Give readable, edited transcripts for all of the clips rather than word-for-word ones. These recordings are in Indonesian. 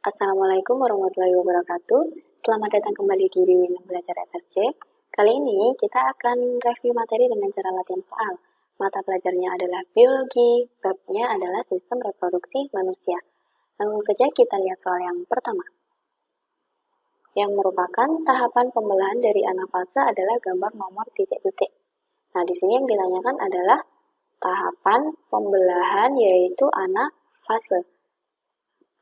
Assalamualaikum warahmatullahi wabarakatuh. Selamat datang kembali di Bimbingan Belajar FSC. Kali ini kita akan review materi dengan cara latihan soal. Mata pelajarnya adalah biologi, babnya adalah sistem reproduksi manusia. Langsung saja kita lihat soal yang pertama. Yang merupakan tahapan pembelahan dari anafase adalah gambar nomor titik-titik. Nah, di sini yang ditanyakan adalah tahapan pembelahan yaitu anafase.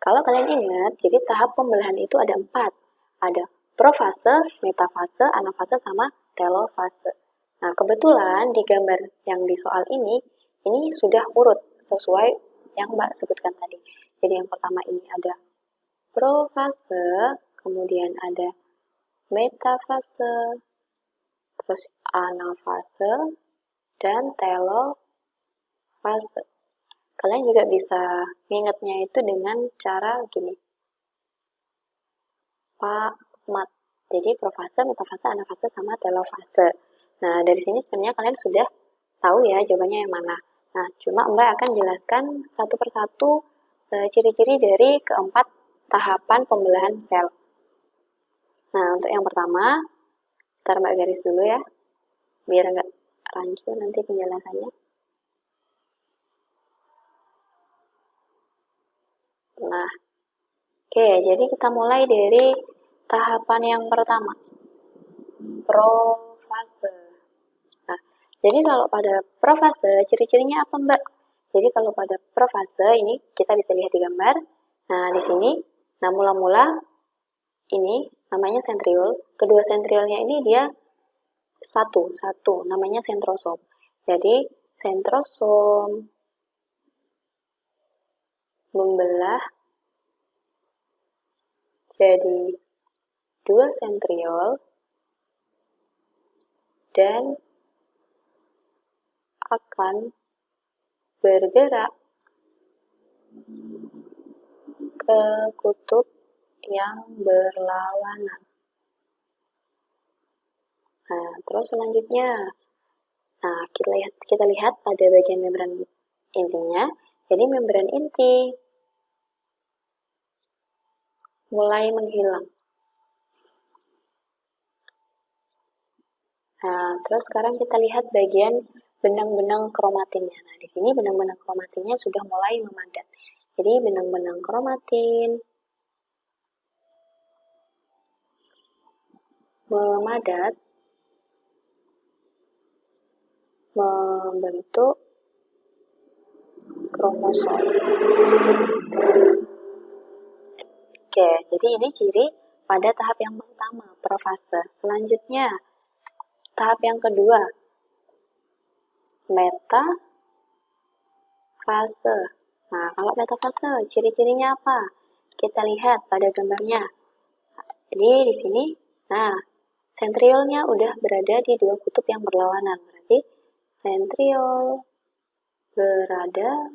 Kalau kalian ingat, jadi tahap pembelahan itu ada 4. Ada profase, metafase, anafase, sama telofase. Nah, kebetulan di gambar yang di soal ini sudah urut sesuai yang Mbak sebutkan tadi. Jadi yang pertama ini ada profase, kemudian ada metafase, terus anafase, dan telofase. Kalian juga bisa mengingatnya itu dengan cara gini. Mat. Jadi profase, metafase, anafase, sama telofase. Nah, dari sini sebenarnya kalian sudah tahu ya jawabannya yang mana. Nah, cuma Mbak akan jelaskan satu persatu ciri-ciri dari keempat tahapan pembelahan sel. Nah, untuk yang pertama, ntar Mbak garis dulu ya, biar nggak rancu nanti penjelasannya. Nah, oke, jadi kita mulai dari tahapan yang pertama, profase. Nah, jadi kalau pada profase, ciri-cirinya apa, Mbak? Jadi kalau pada profase ini kita bisa lihat di gambar. Nah, di sini, nah mula-mula ini namanya sentriol. Kedua sentriolnya ini dia satu, namanya sentrosom. Jadi sentrosom membelah jadi 2 sentriol dan akan bergerak ke kutub yang berlawanan. Nah, terus selanjutnya, nah kita lihat pada bagian membran intinya. Jadi membran inti mulai menghilang. Nah, terus sekarang kita lihat bagian benang-benang kromatinnya. Nah, di sini benang-benang kromatinnya sudah mulai memadat. Jadi benang-benang kromatin memadat membentuk kromosom. Oke, jadi ini ciri pada tahap yang pertama, profase. Selanjutnya, tahap yang kedua, metafase. Nah, kalau metafase, ciri-cirinya apa? Kita lihat pada gambarnya. Jadi di sini, nah, sentriolnya udah berada di 2 kutub yang berlawanan. Berarti sentriol berada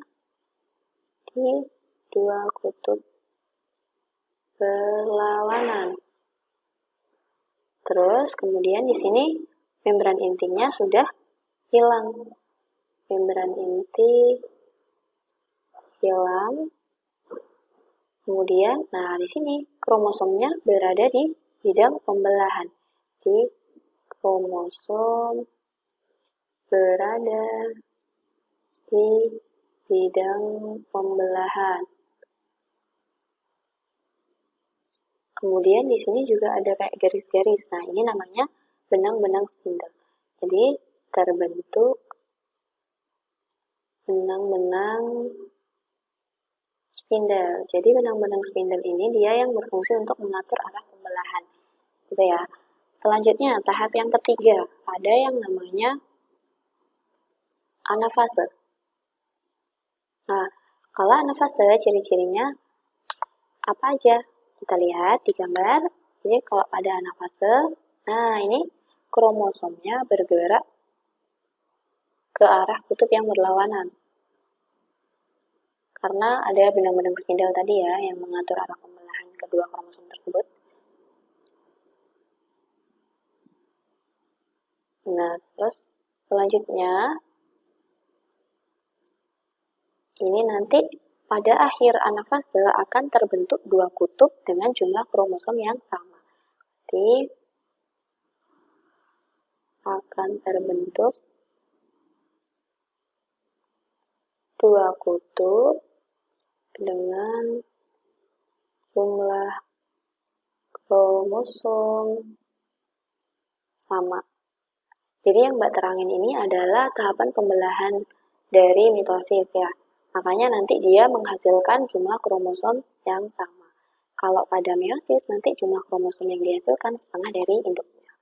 di 2 kutub berlawanan. Terus kemudian di sini membran intinya sudah hilang. Membran inti hilang. Kemudian, nah di sini kromosomnya berada di bidang pembelahan. Di kromosom berada di bidang pembelahan. Kemudian di sini juga ada kayak garis-garis. Nah, ini namanya benang-benang spindle. Jadi terbentuk benang-benang spindle. Jadi benang-benang spindle ini dia yang berfungsi untuk mengatur arah pembelahan. Gitu ya. Selanjutnya, tahap yang ketiga, ada yang namanya anafase. Nah, kalau anafase ciri-cirinya apa aja? Kita lihat di gambar. Jadi kalau pada anafase, nah ini kromosomnya bergerak ke arah kutub yang berlawanan. Karena ada benang-benang spindle tadi ya yang mengatur arah pembelahan kedua kromosom tersebut. Nah, terus selanjutnya ini nanti pada akhir anafase akan terbentuk dua kutub dengan jumlah kromosom yang sama. Jadi, akan terbentuk dua kutub dengan jumlah kromosom sama. Jadi yang Mbak terangin ini adalah tahapan pembelahan dari mitosis ya. Makanya nanti dia menghasilkan jumlah kromosom yang sama. Kalau pada meiosis nanti jumlah kromosom yang dihasilkan setengah dari induknya.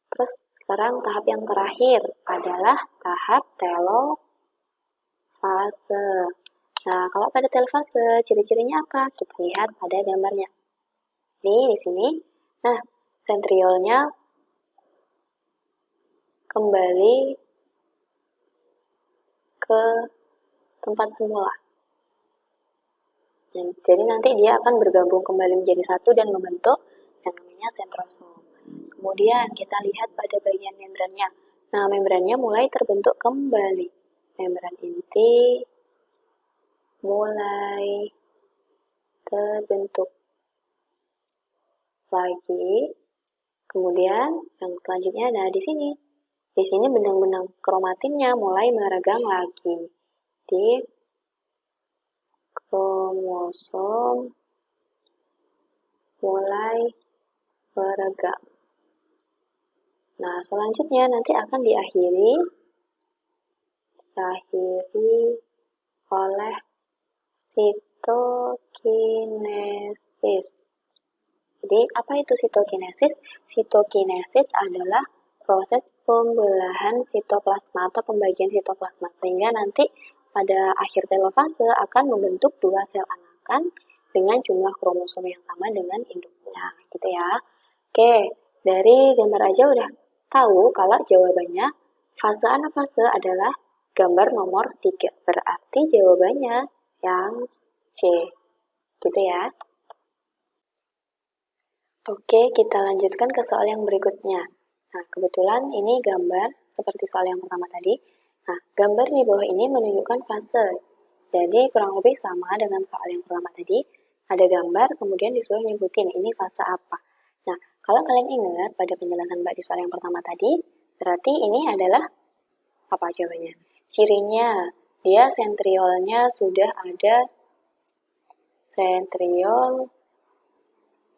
Terus sekarang tahap yang terakhir adalah tahap telofase. Nah, kalau pada telofase ciri-cirinya apa? Kita lihat pada gambarnya. Nih, di sini. Nah, sentriolnya kembali ke tempat semula. Jadi nanti dia akan bergabung kembali menjadi satu dan membentuk yang namanya sentrosom. Kemudian kita lihat pada bagian membrannya. Nah, membrannya mulai terbentuk kembali. Membran inti mulai terbentuk lagi. Kemudian yang selanjutnya ada di sini. Di sini benang-benang kromatinnya mulai meregang lagi di kromosom mulai meregang. Nah, selanjutnya nanti akan diakhiri oleh sitokinesis. Jadi, apa itu sitokinesis? Sitokinesis adalah proses pembelahan sitoplasma atau pembagian sitoplasma. Sehingga nanti pada akhir telofase akan membentuk dua sel anakan dengan jumlah kromosom yang sama dengan induknya. Gitu ya. Oke, dari gambar aja udah tahu kalau jawabannya fase anafase adalah gambar nomor 3. Berarti jawabannya yang C. Gitu ya. Oke, kita lanjutkan ke soal yang berikutnya. Nah, kebetulan ini gambar seperti soal yang pertama tadi. Nah, gambar di bawah ini menunjukkan fase. Jadi, kurang lebih sama dengan soal yang pertama tadi. Ada gambar, kemudian disuruh nyebutin ini fase apa. Nah, kalau kalian ingat pada penjelasan Mbak di soal yang pertama tadi, berarti ini adalah apa jawabannya? Cirinya, dia sentriolnya sudah ada, sentriol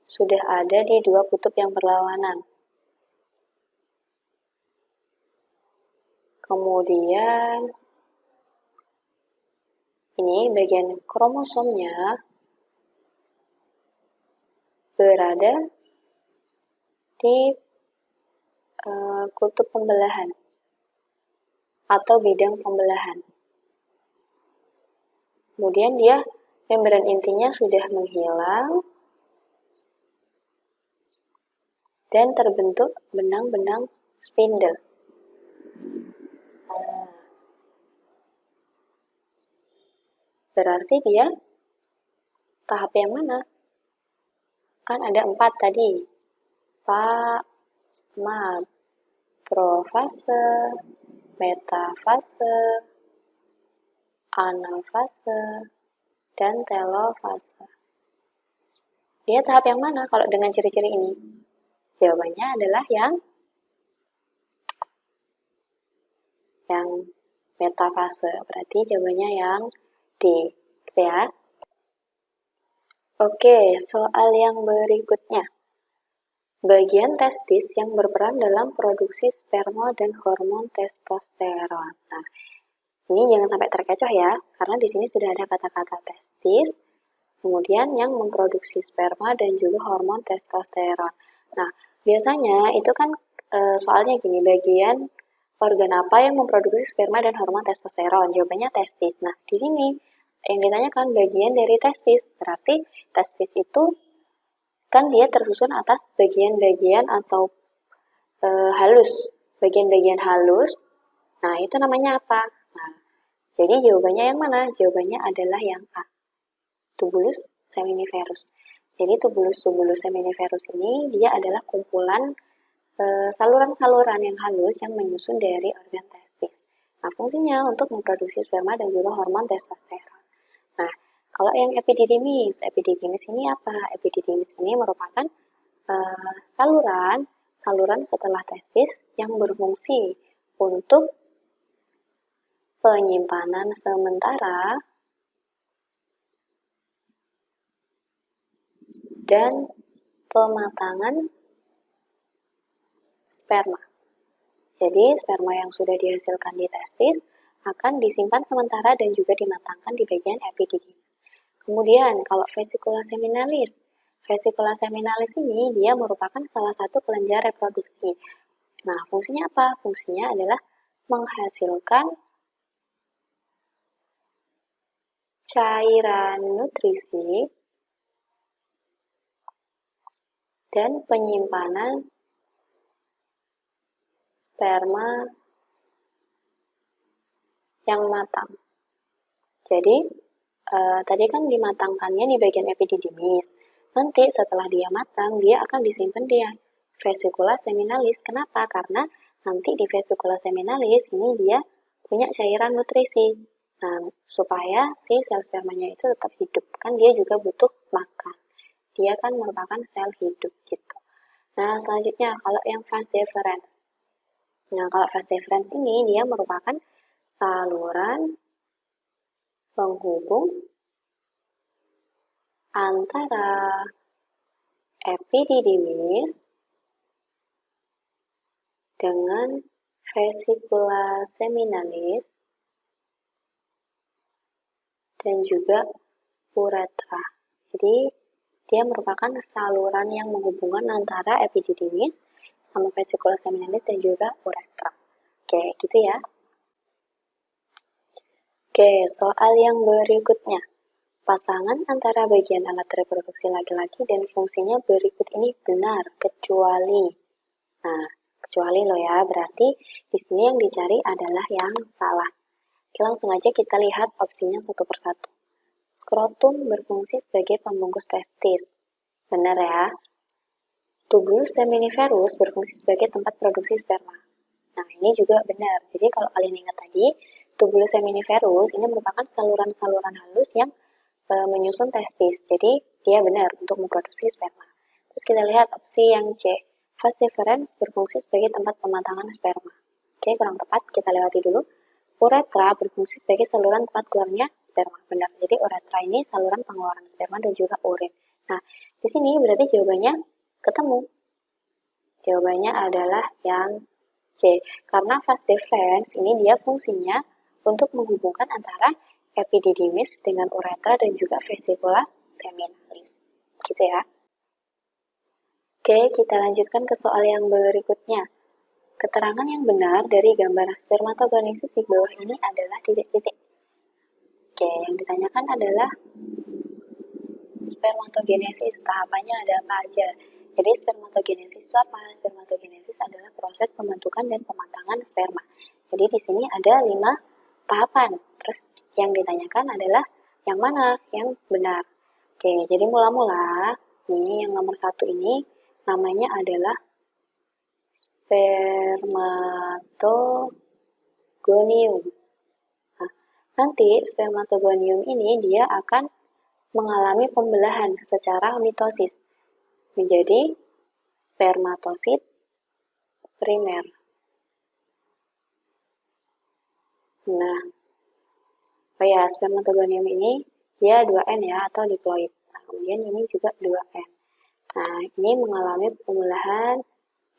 sudah ada di dua kutub yang berlawanan. Kemudian, ini bagian kromosomnya berada di kutub pembelahan atau bidang pembelahan. Kemudian dia membran intinya sudah menghilang dan terbentuk benang-benang spindle. Berarti dia tahap yang mana? Kan ada 4 tadi. Profase, metafase, anafase, dan telofase. Dia tahap yang mana kalau dengan ciri-ciri ini? Jawabannya adalah yang metafase. Berarti jawabannya yang D. Gitu ya. Oke, soal yang berikutnya. Bagian testis yang berperan dalam produksi sperma dan hormon testosteron. Nah, ini jangan sampai terkecoh ya, karena di sini sudah ada kata-kata testis, kemudian yang memproduksi sperma dan juga hormon testosteron. Nah, biasanya itu kan soalnya gini, bagian organ apa yang memproduksi sperma dan hormon testosteron? Jawabannya testis. Nah, di sini yang ditanyakan bagian dari testis, berarti testis itu kan dia tersusun atas bagian-bagian atau halus, bagian-bagian halus. Nah, itu namanya apa? Nah, jadi jawabannya yang mana? Jawabannya adalah yang A, tubulus seminiferus. Jadi tubulus seminiferus ini dia adalah kumpulan saluran-saluran yang halus yang menyusun dari organ testis. Nah, fungsinya untuk memproduksi sperma dan juga hormon testosteron. Nah, Kalau yang epididymis ini apa? Epididymis ini merupakan saluran setelah testis yang berfungsi untuk penyimpanan sementara dan pematangan sperma. Jadi, sperma yang sudah dihasilkan di testis akan disimpan sementara dan juga dimatangkan di bagian epididymis. Kemudian, kalau vesicula seminalis. Vesicula seminalis ini dia merupakan salah satu kelenjar reproduksi. Nah, fungsinya apa? Fungsinya adalah menghasilkan cairan nutrisi dan penyimpanan sperma yang matang. Jadi, tadi kan dimatangkannya di bagian epididymis. Nanti setelah dia matang, dia akan disimpan di vesicula seminalis. Kenapa? Karena nanti di vesicula seminalis ini dia punya cairan nutrisi. Nah, supaya si sel spermanya itu tetap hidup. Kan dia juga butuh makan. Dia kan merupakan sel hidup gitu. Nah, selanjutnya kalau yang vas deferens. Nah, kalau vas deferens ini dia merupakan saluran penghubung antara epididymis dengan vesicula seminalis dan juga uretra. Jadi, dia merupakan saluran yang menghubungkan antara epididymis sama vesicula seminalis dan juga uretra. Oke, gitu ya. Oke, soal yang berikutnya. Pasangan antara bagian alat reproduksi laki-laki dan fungsinya berikut ini benar, kecuali. Nah, kecuali loh ya, berarti di sini yang dicari adalah yang salah. Oke, langsung aja kita lihat opsinya satu persatu. Skrotum berfungsi sebagai pembungkus testis. Benar ya. Tubulus seminiferus berfungsi sebagai tempat produksi sperma. Nah, ini juga benar. Jadi kalau kalian ingat tadi, tubulus seminiferus ini merupakan saluran-saluran halus yang menyusun testis. Jadi, dia benar untuk memproduksi sperma. Terus kita lihat opsi yang C. Vas deferens berfungsi sebagai tempat pematangan sperma. Oke, kurang tepat. Kita lewati dulu. Uretra berfungsi sebagai saluran tempat keluarnya sperma. Benar. Jadi, uretra ini saluran pengeluaran sperma dan juga urin. Nah, di sini berarti jawabannya ketemu. Jawabannya adalah yang C. Karena vas deferens ini dia fungsinya untuk menghubungkan antara epididymis dengan uretra dan juga vesicula seminalis. Gitu ya. Oke, kita lanjutkan ke soal yang berikutnya. Keterangan yang benar dari gambar spermatogenesis di bawah ini adalah titik-titik. Oke, yang ditanyakan adalah spermatogenesis, tahapannya ada apa aja. Jadi spermatogenesis itu apa? Spermatogenesis adalah proses pembentukan dan pematangan sperma. Jadi di sini ada 5 tahapan. Terus yang ditanyakan adalah yang mana yang benar. Oke, jadi mula-mula nih yang nomor 1 ini namanya adalah spermatogonium. Nah, nanti spermatogonium ini dia akan mengalami pembelahan secara mitosis menjadi spermatosit primer. Nah, spermatogonium ini dia 2N ya atau diploid. Nah, kemudian ini juga 2N. Nah, ini mengalami pembelahan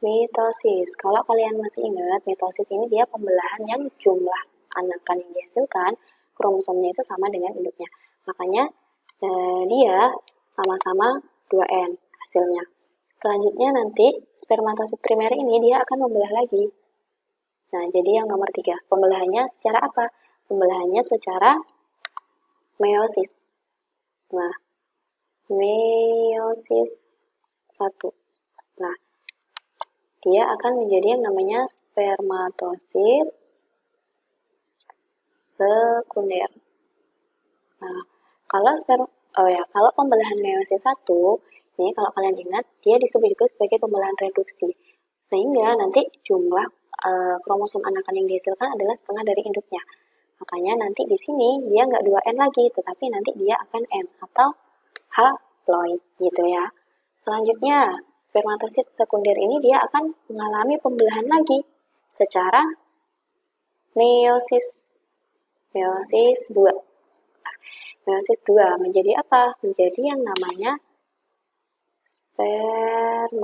mitosis. Kalau kalian masih ingat, mitosis ini dia pembelahan yang jumlah anakan yang dihasilkan kromosomnya itu sama dengan induknya. Makanya dia sama-sama 2N hasilnya. Selanjutnya nanti spermatosit primer ini dia akan membelah lagi. Nah, jadi yang nomor 3, pembelahannya secara apa? Pembelahannya secara meiosis. Nah, meiosis 1. Nah, dia akan menjadi yang namanya spermatosit sekunder. Nah, kalau pembelahan meiosis 1, ini kalau kalian ingat, dia disebut juga sebagai pembelahan reduksi. Sehingga nanti jumlah kromosom anakan yang dihasilkan adalah setengah dari induknya. Makanya nanti di sini dia nggak 2N lagi, tetapi nanti dia akan N atau haploid gitu ya. Selanjutnya, spermatosit sekunder ini dia akan mengalami pembelahan lagi secara meiosis. Meiosis 2. Meiosis 2 menjadi apa? Menjadi yang namanya spermatid.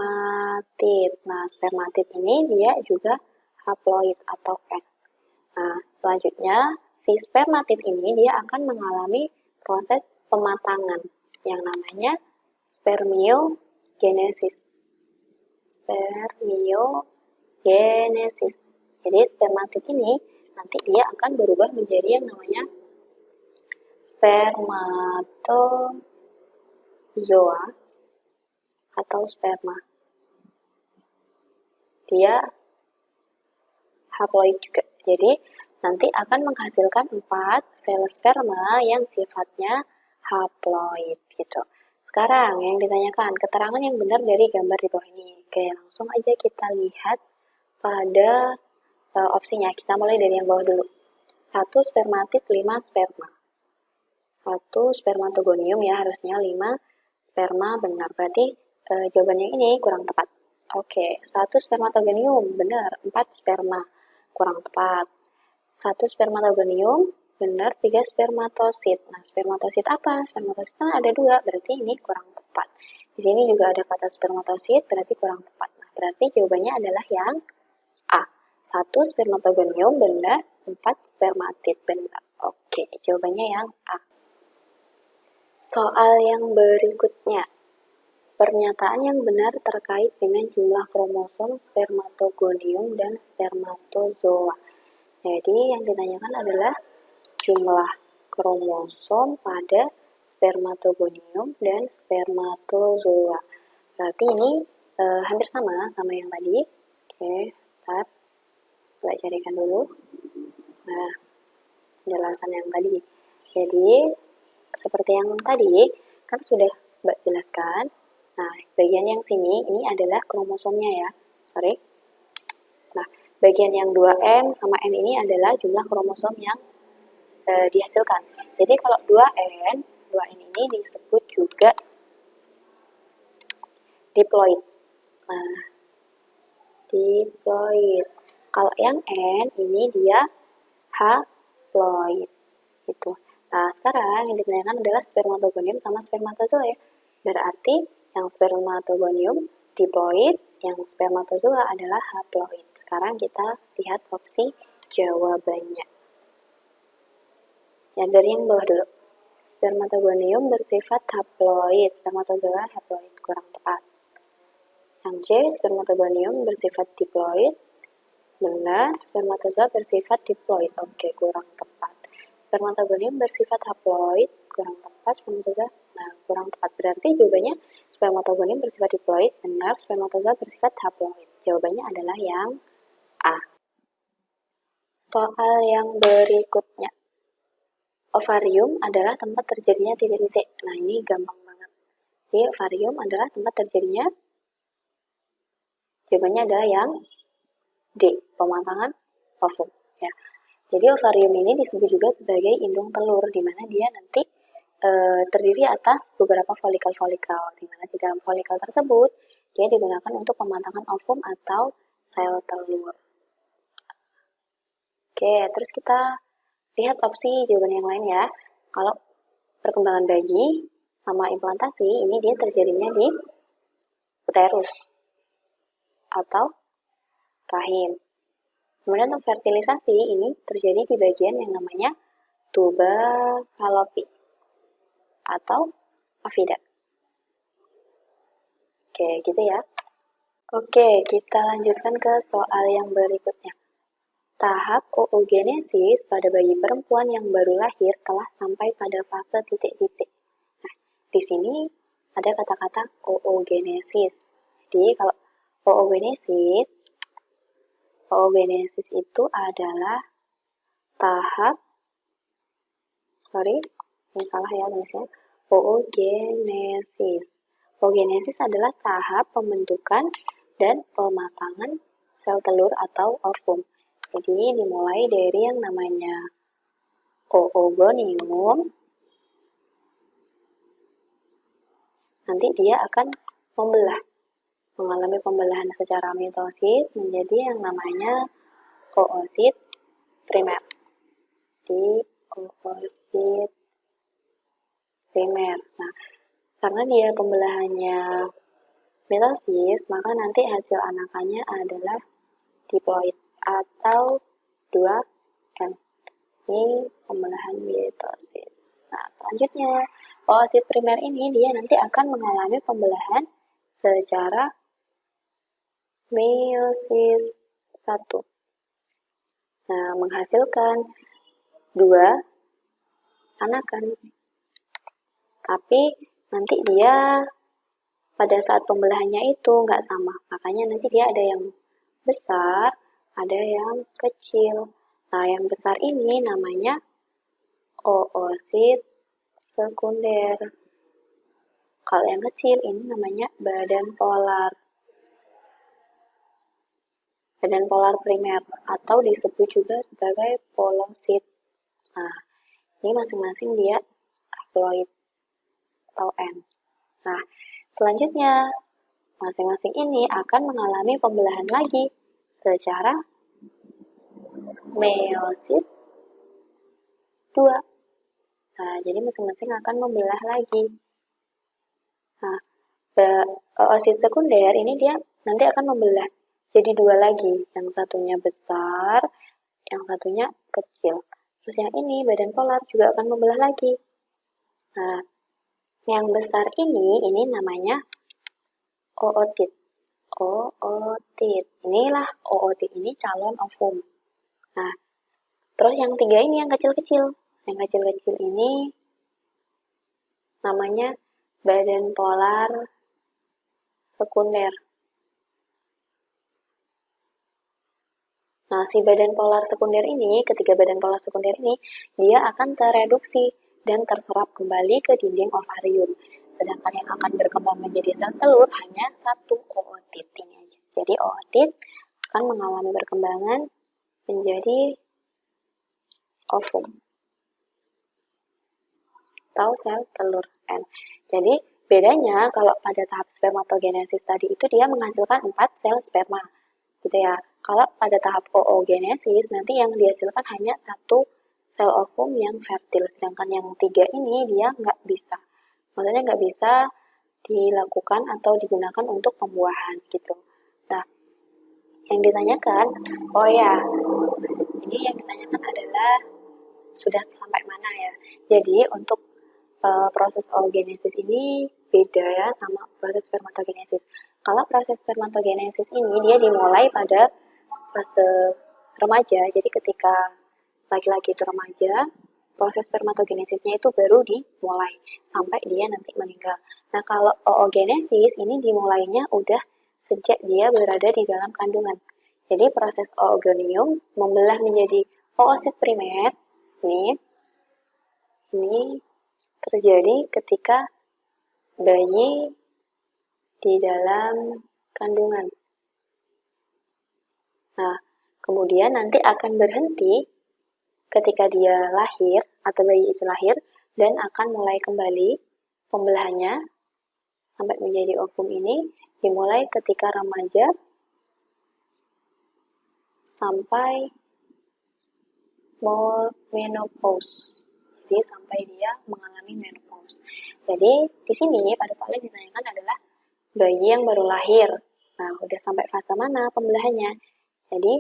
Nah, spermatid ini dia juga haploid atau N. Nah, selanjutnya si spermatid ini dia akan mengalami proses pematangan yang namanya spermiogenesis. Spermiogenesis. Jadi spermatid ini nanti dia akan berubah menjadi yang namanya spermatozoa atau sperma. Dia haploid juga. Jadi nanti akan menghasilkan 4 sel sperma yang sifatnya haploid gitu. Sekarang yang ditanyakan, keterangan yang benar dari gambar di bawah ini. Oke, langsung aja kita lihat pada opsinya. Kita mulai dari yang bawah dulu. 1 spermatid, 5 sperma. 1 spermatogonium ya, harusnya 5 sperma benar. Berarti jawabannya ini kurang tepat. Oke, 1 spermatogonium benar, 4 sperma kurang tepat. 1 spermatogonium benar, 3 spermatosit. Nah, spermatosit apa? Spermatosit kan ada 2, berarti ini kurang tepat. Di sini juga ada kata spermatosit, berarti kurang tepat. Nah, berarti jawabannya adalah yang A. 1 spermatogonium benar, 4 spermatid benar. Oke, jawabannya yang A. Soal yang berikutnya. Pernyataan yang benar terkait dengan jumlah kromosom spermatogonium dan spermatozoa. Jadi yang ditanyakan adalah jumlah kromosom pada spermatogonium dan spermatozoa. Berarti ini hampir sama yang tadi. Oke, bentar. Coba carikan dulu. Nah, penjelasan yang tadi. Jadi, seperti yang tadi, kan sudah Mbak jelaskan. Nah, bagian yang sini, ini adalah kromosomnya ya. Sorry. Nah, bagian yang 2N sama N ini adalah jumlah kromosom yang dihasilkan. Jadi kalau 2N ini disebut juga diploid. Nah, diploid. Kalau yang N ini dia haploid. Gitu. Nah, sekarang yang ditanyakan adalah spermatogonium sama spermatozoa ya. Berarti yang spermatogonium diploid, yang spermatozoa adalah haploid. Sekarang kita lihat opsi jawabannya. Ya, dari yang bawah dulu. Spermatogonium bersifat haploid, spermatozoa haploid, kurang tepat. Yang C, spermatogonium bersifat diploid, benar, spermatozoa bersifat diploid, oke, kurang tepat. Spermatogonium bersifat haploid, kurang tepat, spermatozoa, nah, kurang tepat. Berarti jawabannya spermatogonium bersifat diploid, benar, spermatozoa bersifat haploid. Jawabannya adalah yang A. Soal yang berikutnya. Ovarium adalah tempat terjadinya titik-titik. Nah, ini gampang banget. Jadi, ovarium adalah tempat terjadinya, jawabannya adalah yang D, pematangan ovum. Ya. Jadi ovarium ini disebut juga sebagai indung telur, di mana dia nanti terdiri atas beberapa folikel-folikel, di mana di dalam folikel tersebut dia digunakan untuk pematangan ovum atau sel telur. Oke, terus kita lihat opsi jawaban yang lain ya. Kalau perkembangan bayi sama implantasi ini dia terjadinya di uterus atau rahim. Kemudian untuk fertilisasi ini terjadi di bagian yang namanya tuba fallopi atau afida. Oke, gitu ya. Oke, kita lanjutkan ke soal yang berikutnya. Tahap oogenesis pada bayi perempuan yang baru lahir telah sampai pada fase titik-titik. Nah, di sini ada kata-kata oogenesis. Jadi kalau oogenesis itu adalah tahap, ini salah ya tulisnya, oogenesis. Oogenesis adalah tahap pembentukan dan pematangan sel telur atau ovum. Jadi dimulai dari yang namanya oogonium, nanti dia akan mengalami pembelahan secara mitosis menjadi yang namanya oosit primer. Di oosit primer. Nah, karena dia pembelahannya mitosis, maka nanti hasil anakannya adalah diploid atau 2N. Ini pembelahan mitosis. Nah, selanjutnya, oosit primer ini dia nanti akan mengalami pembelahan secara meiosis 1. Nah, menghasilkan 2 anakan. Tapi nanti dia pada saat pembelahannya itu nggak sama. Makanya nanti dia ada yang besar, ada yang kecil. Nah, yang besar ini namanya oosit sekunder. Kalau yang kecil ini namanya badan polar. Badan polar primer atau disebut juga sebagai polosit. Nah, ini masing-masing dia haploid atau N. Nah, selanjutnya masing-masing ini akan mengalami pembelahan lagi secara meiosis 2. Nah, jadi masing-masing akan membelah lagi. Nah, oosit sekunder ini dia nanti akan membelah jadi 2 lagi. Yang satunya besar, yang satunya kecil. Terus yang ini, badan polar, juga akan membelah lagi. Nah, yang besar ini namanya ootit. Ootit. Inilah ootit ini calon ovum. Nah, terus yang 3 ini yang kecil-kecil. Yang kecil-kecil ini namanya badan polar sekunder. Nah, si badan polar sekunder ini, ketiga badan polar sekunder ini, dia akan tereduksi dan terserap kembali ke dinding ovarium. Sedangkan yang akan berkembang menjadi sel telur hanya satu ootit ini aja. Jadi ootit akan mengalami perkembangan menjadi ovum atau sel telur N. Jadi bedanya kalau pada tahap spermatogenesis tadi itu dia menghasilkan 4 sel sperma, gitu ya. Kalau pada tahap oogenesis nanti yang dihasilkan hanya 1 sel ovum yang fertil, sedangkan yang 3 ini dia nggak bisa. Maksudnya nggak bisa dilakukan atau digunakan untuk pembuahan gitu. Nah, yang ditanyakan, oh ya, ini yang ditanyakan adalah sudah sampai mana ya. Jadi untuk proses oogenesis ini beda ya sama proses spermatogenesis. Kalau proses spermatogenesis ini dia dimulai pada fase remaja, jadi ketika laki-laki itu remaja, proses spermatogenesisnya itu baru dimulai sampai dia nanti meninggal. Nah, kalau oogenesis ini dimulainya udah sejak dia berada di dalam kandungan. Jadi proses oogonium membelah menjadi oosit primer ini terjadi ketika bayi di dalam kandungan. Nah, kemudian nanti akan berhenti ketika dia lahir atau bayi itu lahir dan akan mulai kembali pembelahannya sampai menjadi ovum ini dimulai ketika remaja sampai menopause. Jadi sampai dia mengalami menopause. Jadi di sini pada soal yang ditanyakan adalah bayi yang baru lahir. Nah, udah sampai fase mana pembelahannya? Jadi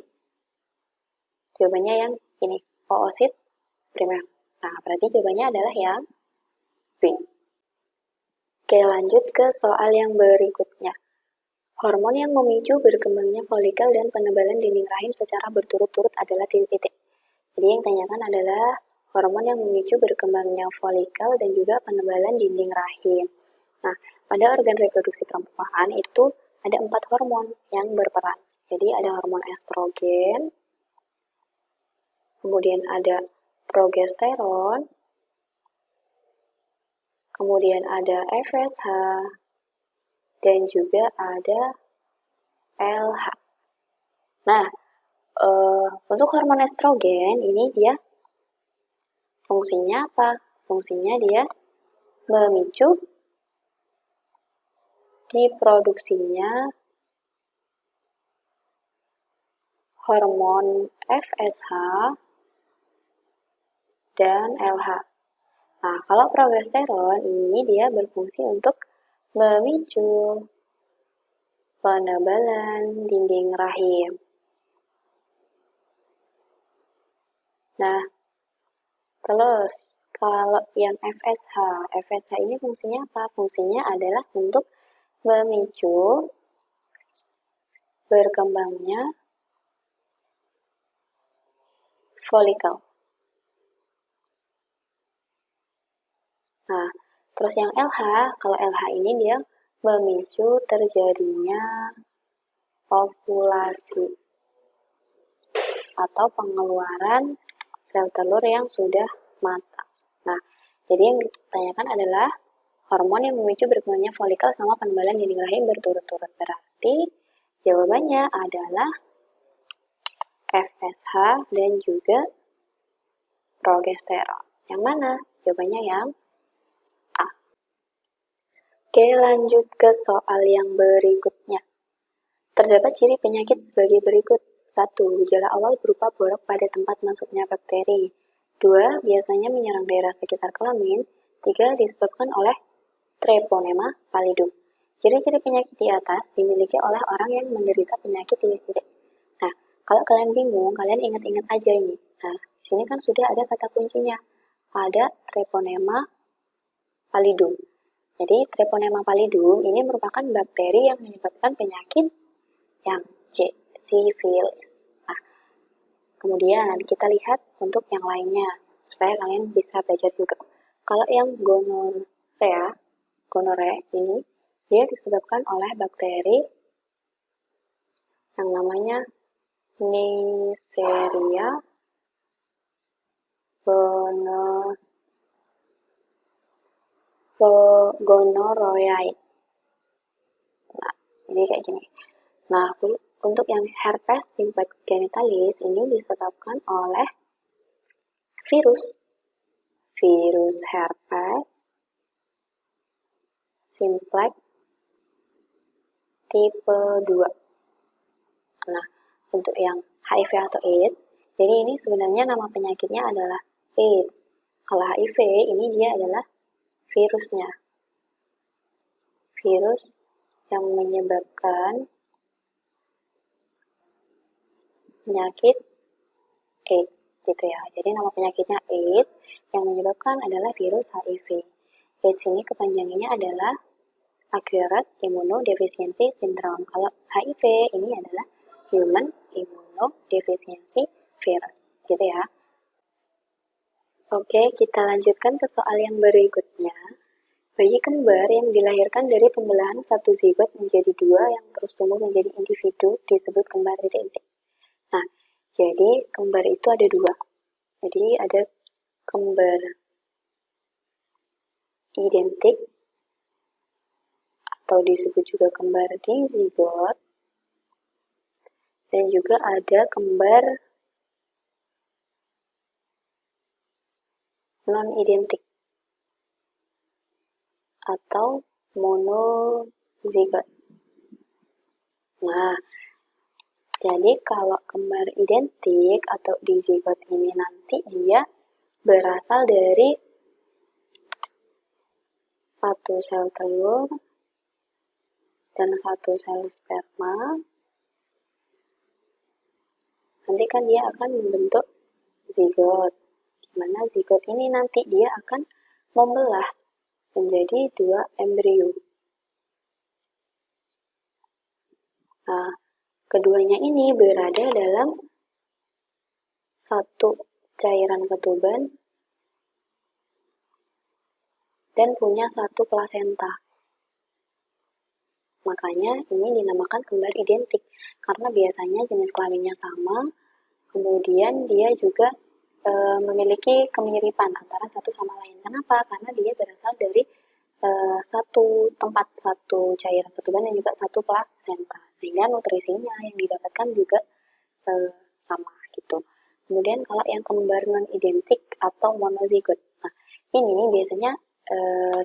jawabannya yang ini, oosit primer. Nah, berarti jawabannya adalah yang B. Oke, lanjut ke soal yang berikutnya. Hormon yang memicu berkembangnya folikel dan penebalan dinding rahim secara berturut-turut adalah titik-titik. Jadi yang ditanyakan adalah hormon yang memicu berkembangnya folikel dan juga penebalan dinding rahim. Nah, pada organ reproduksi perempuan itu ada 4 hormon yang berperan. Jadi ada hormon estrogen, kemudian ada progesteron, kemudian ada FSH, dan juga ada LH. Nah, untuk hormon estrogen ini dia Fungsinya apa? Fungsinya dia memicu diproduksinya hormon FSH dan LH. Nah, kalau progesteron ini dia berfungsi untuk memicu penebalan dinding rahim. Nah, terus kalau yang FSH ini fungsinya apa? Fungsinya adalah untuk memicu berkembangnya folikel. Nah, terus yang LH, kalau LH ini dia memicu terjadinya ovulasi atau pengeluaran sel telur yang sudah matang. Nah, jadi yang ditanyakan adalah hormon yang memicu berkembangnya folikel sama penebalan dinding rahim berturut-turut. Berarti jawabannya adalah FSH dan juga progesteron. Yang mana? Jawabannya yang A. Oke, lanjut ke soal yang berikutnya. Terdapat ciri penyakit sebagai berikut. 1. Gejala awal berupa borok pada tempat masuknya bakteri. 2. Biasanya menyerang daerah sekitar kelamin. 3. Disebabkan oleh Treponema pallidum. Ciri-ciri penyakit di atas dimiliki oleh orang yang menderita penyakit titik-titik. Nah, kalau kalian bingung, kalian ingat-ingat aja ini. Nah, di sini kan sudah ada kata kuncinya. Ada Treponema pallidum. Jadi, Treponema pallidum ini merupakan bakteri yang menyebabkan penyakit yang C, sifilis. Nah, kemudian kita lihat untuk yang lainnya, supaya kalian bisa belajar juga. Kalau yang gonore ini, dia disebabkan oleh bakteri yang namanya Neisseria gonorrhoeae. Nah, ini kayak gini. Nah, untuk yang herpes simplex genitalis ini disebabkan oleh virus herpes simplex tipe 2. Nah, untuk yang HIV atau AIDS, jadi ini sebenarnya nama penyakitnya adalah AIDS. Kalau HIV ini dia adalah virusnya. Virus yang menyebabkan penyakit AIDS gitu ya. Jadi nama penyakitnya AIDS yang menyebabkan adalah virus HIV. AIDS ini kepanjangannya adalah Acquired Immunodeficiency Syndrome. Kalau HIV ini adalah Human Immunodeficiency Virus, gitu ya. Oke, kita lanjutkan ke soal yang berikutnya. Bayi kembar yang dilahirkan dari pembelahan satu zigot menjadi dua yang terus tumbuh menjadi individu disebut kembar identik. Nah, jadi kembar itu ada dua. Jadi ada kembar identik atau disebut juga kembar dizigot, dan juga ada kembar non-identik atau monozigot. Nah, jadi kalau kembar identik atau dizigot ini nanti dia berasal dari satu sel telur dan satu sel sperma. Nanti kan dia akan membentuk zigot. Dimana zigot ini nanti dia akan membelah menjadi dua embrio. Nah, keduanya ini berada dalam satu cairan ketuban dan punya satu plasenta. Makanya ini dinamakan kembar identik karena biasanya jenis kelaminnya sama, kemudian dia juga memiliki kemiripan antara satu sama lain. Kenapa? Karena dia berasal dari satu tempat, satu cairan ketuban dan juga satu plasenta, sehingga nutrisinya yang didapatkan juga sama gitu. Kemudian kalau yang kembar non-identik atau monozigot. Nah, ini biasanya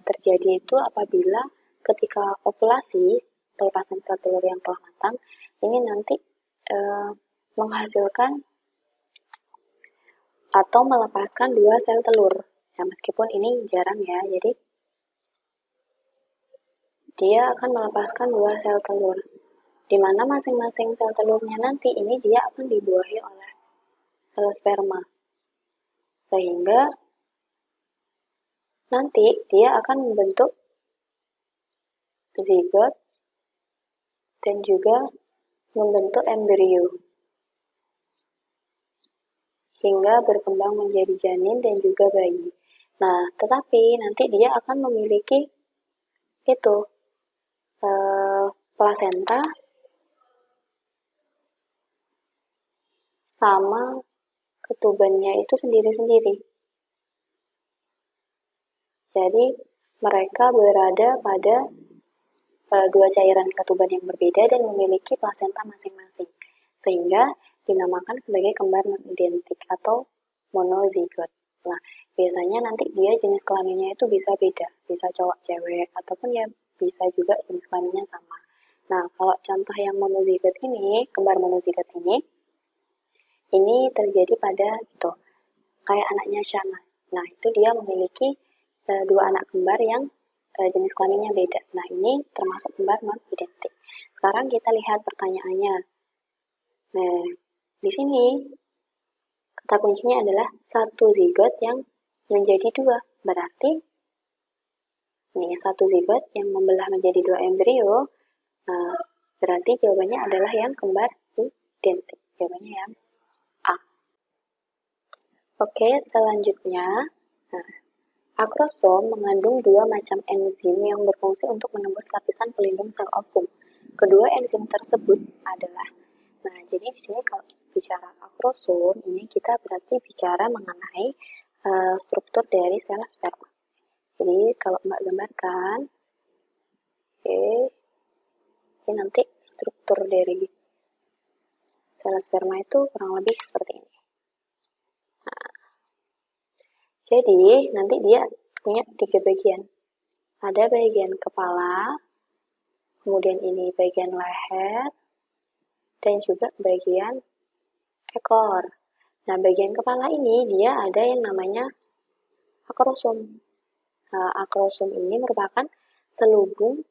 terjadi itu apabila ketika ovulasi, pelepasan sel telur yang telah matang, ini nanti menghasilkan atau melepaskan 2 sel telur. Ya, meskipun ini jarang ya, jadi dia akan melepaskan 2 sel telur. Di mana masing-masing sel telurnya nanti ini dia akan dibuahi oleh sel sperma. Sehingga nanti dia akan membentuk zigot dan juga membentuk embrio hingga berkembang menjadi janin dan juga bayi. Nah, tetapi nanti dia akan memiliki itu plasenta sama ketubannya itu sendiri-sendiri. Jadi mereka berada pada dua cairan ketuban yang berbeda dan memiliki plasenta masing-masing, sehingga dinamakan sebagai kembar non-identik atau monozigot. Nah, biasanya nanti dia jenis kelaminnya itu bisa beda, bisa cowok cewek, ataupun ya bisa juga jenis kelaminnya sama. Nah, kalau contoh yang monozigot ini, kembar monozigot ini terjadi pada itu, kayak anaknya Shana. Nah, itu dia memiliki dua anak kembar yang jenis kelaminnya beda. Nah, ini termasuk kembar non-identik. Sekarang kita lihat pertanyaannya. Nah, di sini kata kuncinya adalah satu zigot yang menjadi dua. Berarti ini satu zigot yang membelah menjadi dua embrio. Nah, berarti jawabannya adalah yang kembar identik. Jawabannya yang A. Oke, selanjutnya. Nah, akrosom mengandung dua macam enzim yang berfungsi untuk menembus lapisan pelindung sel ovum. Kedua enzim tersebut adalah, nah jadi di sini kalau bicara akrosom ini kita berarti bicara mengenai struktur dari sel sperma. Jadi kalau Mbak gambarkan, ini nanti struktur dari sel sperma itu kurang lebih seperti ini. Nah, jadi nanti dia punya 3 bagian. Ada bagian kepala, kemudian ini bagian leher, dan juga bagian ekor. Nah, bagian kepala ini dia ada yang namanya akrosom. Nah, akrosom ini merupakan selubung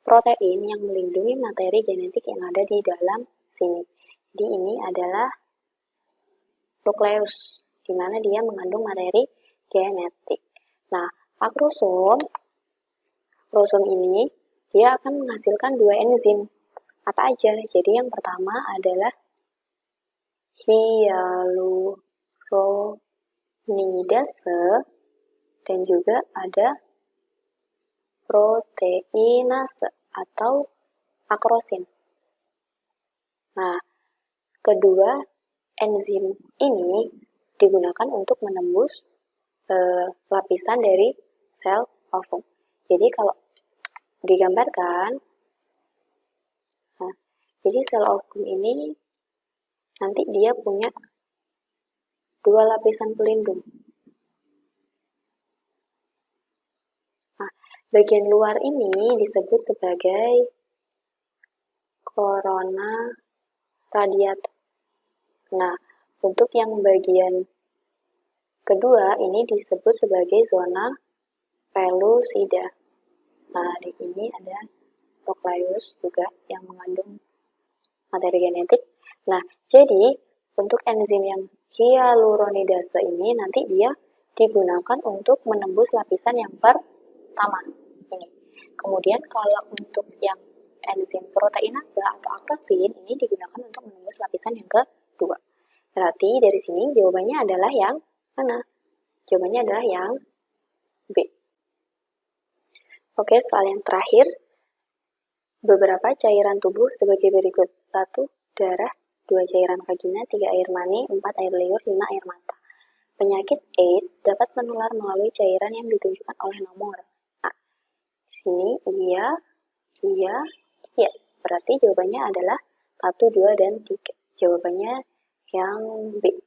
protein yang melindungi materi genetik yang ada di dalam sini. Jadi ini adalah nukleus, di mana dia mengandung materi genetik. Nah, akrosom ini dia akan menghasilkan dua enzim. Apa aja? Jadi yang pertama adalah hyaluronidase dan juga ada proteinase atau akrosin. Nah, kedua enzim ini digunakan untuk menembus lapisan dari sel ovum. Jadi kalau digambarkan, nah, jadi sel ovum ini nanti dia punya dua lapisan pelindung. Nah, bagian luar ini disebut sebagai corona radiata. Nah, untuk yang bagian kedua ini disebut sebagai zona pellucida. Nah, di sini ada nukleus juga yang mengandung materi genetik. Nah, jadi untuk enzim yang hyaluronidase ini nanti dia digunakan untuk menembus lapisan yang pertama. Ini. Kemudian kalau untuk yang enzim proteinase atau akrosin ini digunakan untuk menembus lapisan yang kedua. Berarti dari sini jawabannya adalah yang mana? Jawabannya adalah yang B. Oke, soal yang terakhir. Beberapa cairan tubuh sebagai berikut. 1. Darah. 2. Cairan vagina. 3. Air mani. 4. Air liur. 5. Air mata. Penyakit AIDS dapat menular melalui cairan yang ditunjukkan oleh nomor. Nah, di sini iya. Berarti jawabannya adalah 1, 2, dan 3. Jawabannya yang B.